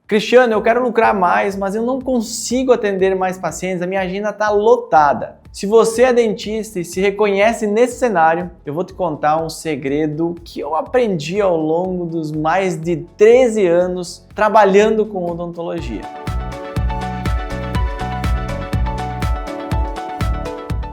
Cristiano, eu quero lucrar mais, mas eu não consigo atender mais pacientes, a minha agenda está lotada. Se você é dentista e se reconhece nesse cenário, eu vou te contar um segredo que eu aprendi ao longo dos mais de 13 anos trabalhando com odontologia.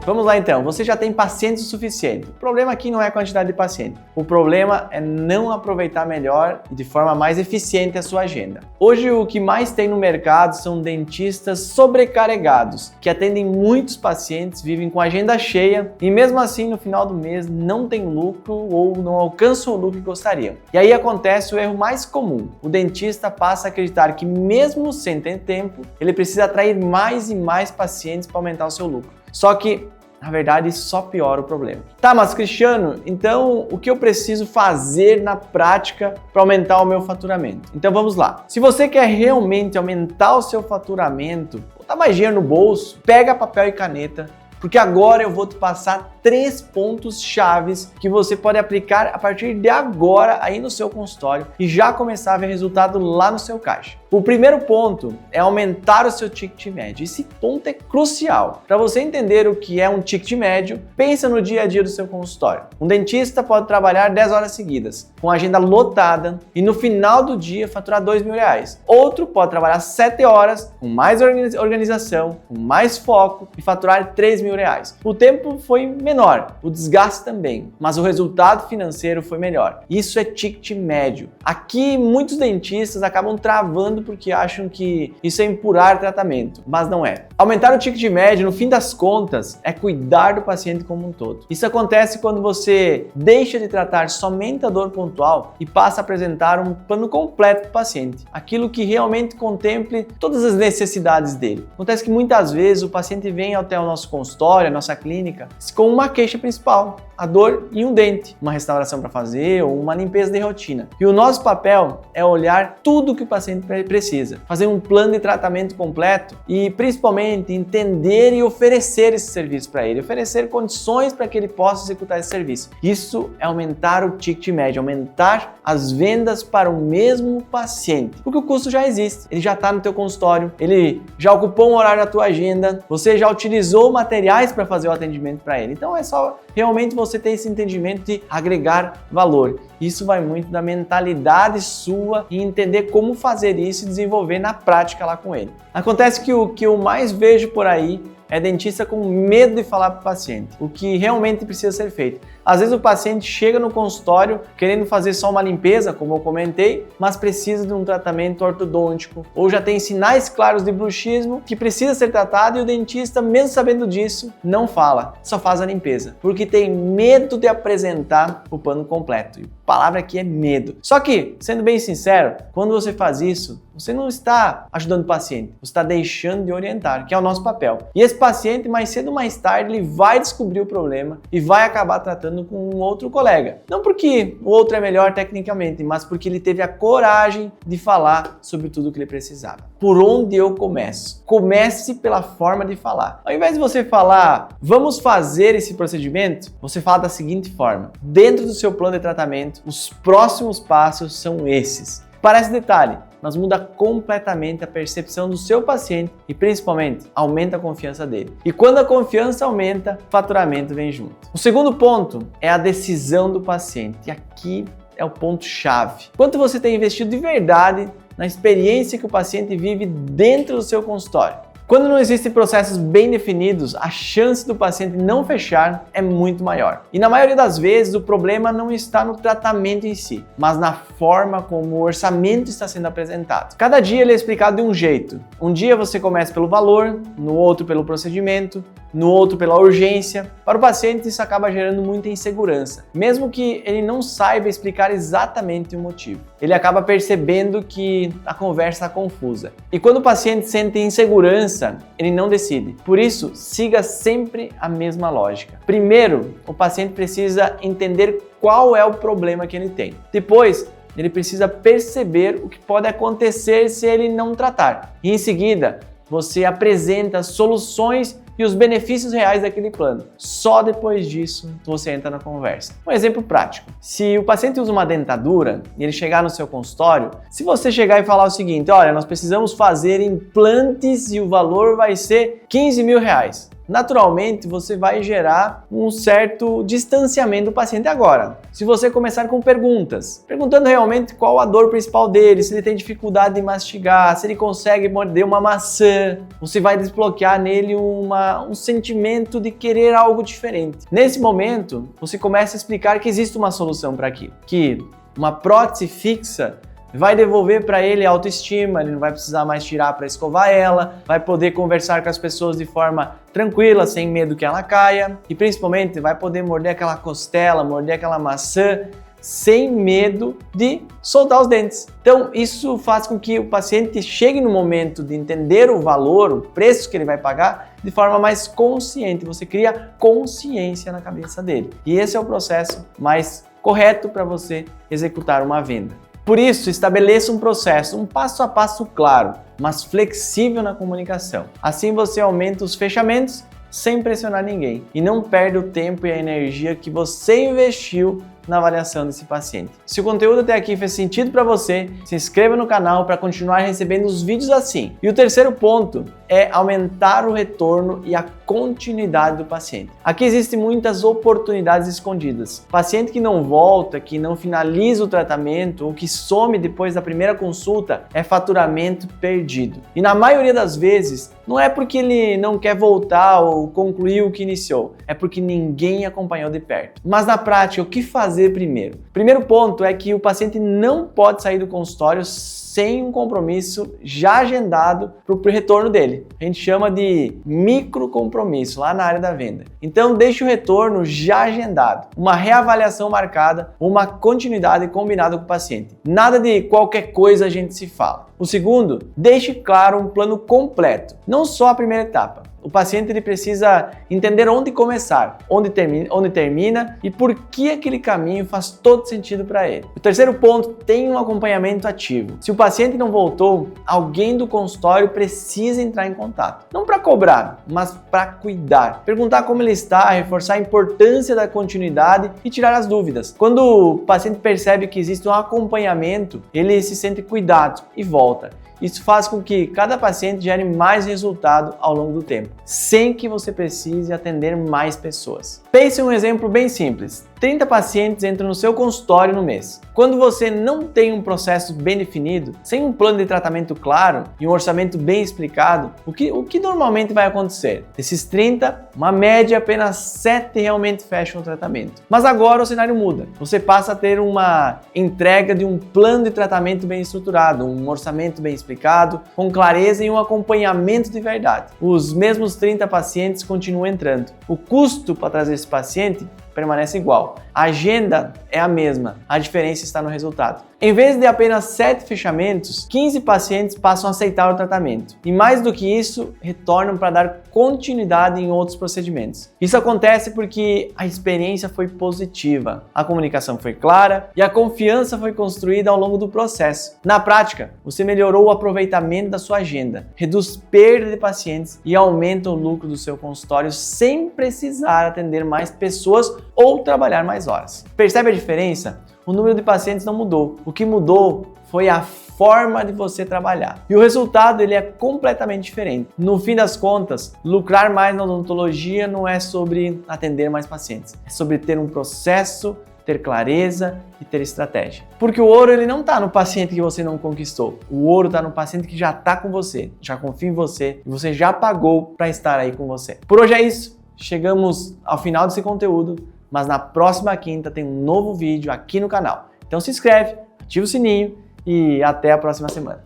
Vamos lá então, você já tem pacientes o suficiente. O problema aqui não é a quantidade de pacientes. O problema é não aproveitar melhor e de forma mais eficiente a sua agenda. Hoje o que mais tem no mercado são dentistas sobrecarregados, que atendem muitos pacientes, vivem com a agenda cheia e mesmo assim no final do mês não tem lucro ou não alcançam o lucro que gostariam. E aí acontece o erro mais comum. O dentista passa a acreditar que mesmo sem ter tempo, ele precisa atrair mais e mais pacientes para aumentar o seu lucro. Só que, na verdade, isso só piora o problema. Tá, mas Cristiano, então o que eu preciso fazer na prática para aumentar o meu faturamento? Então vamos lá. Se você quer realmente aumentar o seu faturamento, botar mais dinheiro no bolso, pega papel e caneta, porque agora eu vou te passar 3 pontos chaves que você pode aplicar a partir de agora aí no seu consultório e já começar a ver resultado lá no seu caixa. O primeiro ponto é aumentar o seu ticket médio. Esse ponto é crucial. Para você entender o que é um ticket médio, pensa no dia a dia do seu consultório. Um dentista pode trabalhar 10 horas seguidas, com a agenda lotada e no final do dia faturar R$2.000. Outro pode trabalhar 7 horas, com mais organização, com mais foco e faturar R$3.000. O tempo foi menor, o desgaste também, mas o resultado financeiro foi melhor. Isso é ticket médio. Aqui muitos dentistas acabam travando porque acham que isso é empurrar tratamento, mas não é. Aumentar o ticket médio, no fim das contas, é cuidar do paciente como um todo. Isso acontece quando você deixa de tratar somente a dor pontual e passa a apresentar um plano completo para o paciente, aquilo que realmente contemple todas as necessidades dele. Acontece que muitas vezes o paciente vem até o nosso consultório, a nossa clínica, com uma queixa principal, a dor em um dente, uma restauração para fazer ou uma limpeza de rotina. E o nosso papel é olhar tudo que o paciente precisa, fazer um plano de tratamento completo e principalmente entender e oferecer esse serviço para ele, oferecer condições para que ele possa executar esse serviço. Isso é aumentar o ticket médio, aumentar as vendas para o mesmo paciente, porque o custo já existe, ele já está no teu consultório, ele já ocupou um horário na tua agenda, você já utilizou materiais para fazer o atendimento para ele. Então é só realmente você ter esse entendimento de agregar valor. Isso vai muito da mentalidade sua e entender como fazer isso e desenvolver na prática lá com ele. Acontece que o que eu mais vejo por aí é dentista com medo de falar para o paciente o que realmente precisa ser feito. Às vezes o paciente chega no consultório querendo fazer só uma limpeza, como eu comentei, mas precisa de um tratamento ortodôntico ou já tem sinais claros de bruxismo que precisa ser tratado e o dentista, mesmo sabendo disso, não fala, só faz a limpeza, porque tem medo de apresentar o plano completo. E a palavra aqui é medo. Só que, sendo bem sincero, quando você faz isso, você não está ajudando o paciente, você está deixando de orientar, que é o nosso papel. E esse paciente, mais cedo ou mais tarde, ele vai descobrir o problema e vai acabar tratando com um outro colega. Não porque o outro é melhor tecnicamente, mas porque ele teve a coragem de falar sobre tudo o que ele precisava. Por onde eu começo? Comece pela forma de falar. Ao invés de você falar, vamos fazer esse procedimento, você fala da seguinte forma: dentro do seu plano de tratamento, os próximos passos são esses. Parece detalhe, mas muda completamente a percepção do seu paciente e principalmente aumenta a confiança dele. E quando a confiança aumenta, o faturamento vem junto. O segundo ponto é a decisão do paciente. E aqui é o ponto chave. Quanto você tem investido de verdade na experiência que o paciente vive dentro do seu consultório? Quando não existem processos bem definidos, a chance do paciente não fechar é muito maior. E na maioria das vezes o problema não está no tratamento em si, mas na forma como o orçamento está sendo apresentado. Cada dia ele é explicado de um jeito. Um dia você começa pelo valor, no outro pelo procedimento, no outro pela urgência. Para o paciente isso acaba gerando muita insegurança, mesmo que ele não saiba explicar exatamente o motivo. Ele acaba percebendo que a conversa está confusa. E quando o paciente sente insegurança, ele não decide. Por isso, siga sempre a mesma lógica. Primeiro, o paciente precisa entender qual é o problema que ele tem. Depois, ele precisa perceber o que pode acontecer se ele não tratar. E em seguida, você apresenta soluções e os benefícios reais daquele plano. Só depois disso você entra na conversa. Um exemplo prático: se o paciente usa uma dentadura e ele chegar no seu consultório, se você chegar e falar o seguinte: olha, nós precisamos fazer implantes e o valor vai ser 15 mil reais. Naturalmente, você vai gerar um certo distanciamento do paciente agora. Se você começar com perguntas, perguntando realmente qual a dor principal dele, se ele tem dificuldade de mastigar, se ele consegue morder uma maçã, você vai desbloquear nele um sentimento de querer algo diferente. Nesse momento, você começa a explicar que existe uma solução para aquilo, que uma prótese fixa vai devolver para ele a autoestima, ele não vai precisar mais tirar para escovar ela, vai poder conversar com as pessoas de forma tranquila, sem medo que ela caia, e principalmente vai poder morder aquela costela, morder aquela maçã, sem medo de soltar os dentes. Então, isso faz com que o paciente chegue no momento de entender o valor, o preço que ele vai pagar, de forma mais consciente. Você cria consciência na cabeça dele. E esse é o processo mais correto para você executar uma venda. Por isso, estabeleça um processo, um passo a passo claro, mas flexível na comunicação. Assim você aumenta os fechamentos sem pressionar ninguém e não perde o tempo e a energia que você investiu na avaliação desse paciente. Se o conteúdo até aqui fez sentido para você, se inscreva no canal para continuar recebendo os vídeos assim. E o terceiro ponto é aumentar o retorno e a continuidade do paciente. Aqui existem muitas oportunidades escondidas. Paciente que não volta, que não finaliza o tratamento ou que some depois da primeira consulta é faturamento perdido. E na maioria das vezes, não é porque ele não quer voltar ou concluir o que iniciou, é porque ninguém acompanhou de perto. Mas na prática, o que fazer primeiro? Primeiro ponto é que o paciente não pode sair do consultório sem um compromisso já agendado para o retorno dele. A gente chama de micro compromisso lá na área da venda. Então deixe o retorno já agendado, uma reavaliação marcada, uma continuidade combinada com o paciente. Nada de qualquer coisa a gente se fala. O segundo, deixe claro um plano completo, não só a primeira etapa. O paciente ele precisa entender onde começar, onde termina e por que aquele caminho faz todo sentido para ele. O terceiro ponto, tem um acompanhamento ativo. Se o paciente não voltou, alguém do consultório precisa entrar em contato. Não para cobrar, mas para cuidar. Perguntar como ele está, reforçar a importância da continuidade e tirar as dúvidas. Quando o paciente percebe que existe um acompanhamento, ele se sente cuidado e volta. Isso faz com que cada paciente gere mais resultado ao longo do tempo, sem que você precise atender mais pessoas. Pense em um exemplo bem simples. 30 pacientes entram no seu consultório no mês. Quando você não tem um processo bem definido, sem um plano de tratamento claro e um orçamento bem explicado, o que normalmente vai acontecer? Desses 30, uma média, apenas 7 realmente fecham o tratamento. Mas agora o cenário muda. Você passa a ter uma entrega de um plano de tratamento bem estruturado, um orçamento bem explicado, com clareza e um acompanhamento de verdade. Os mesmos 30 pacientes continuam entrando. O custo para trazer esse paciente permanece igual. A agenda é a mesma, a diferença está no resultado. Em vez de apenas 7 fechamentos, 15 pacientes passam a aceitar o tratamento. E mais do que isso, retornam para dar continuidade em outros procedimentos. Isso acontece porque a experiência foi positiva, a comunicação foi clara e a confiança foi construída ao longo do processo. Na prática, você melhorou o aproveitamento da sua agenda, reduz perda de pacientes e aumenta o lucro do seu consultório sem precisar atender mais pessoas ou trabalhar mais horas. Percebe a diferença? O número de pacientes não mudou. O que mudou foi a forma de você trabalhar. E o resultado ele é completamente diferente. No fim das contas, lucrar mais na odontologia não é sobre atender mais pacientes. É sobre ter um processo, ter clareza e ter estratégia. Porque o ouro ele não está no paciente que você não conquistou. O ouro está no paciente que já está com você, já confia em você e você já pagou para estar aí com você. Por hoje é isso. Chegamos ao final desse conteúdo, mas na próxima quinta tem um novo vídeo aqui no canal. Então se inscreve, ativa o sininho e até a próxima semana.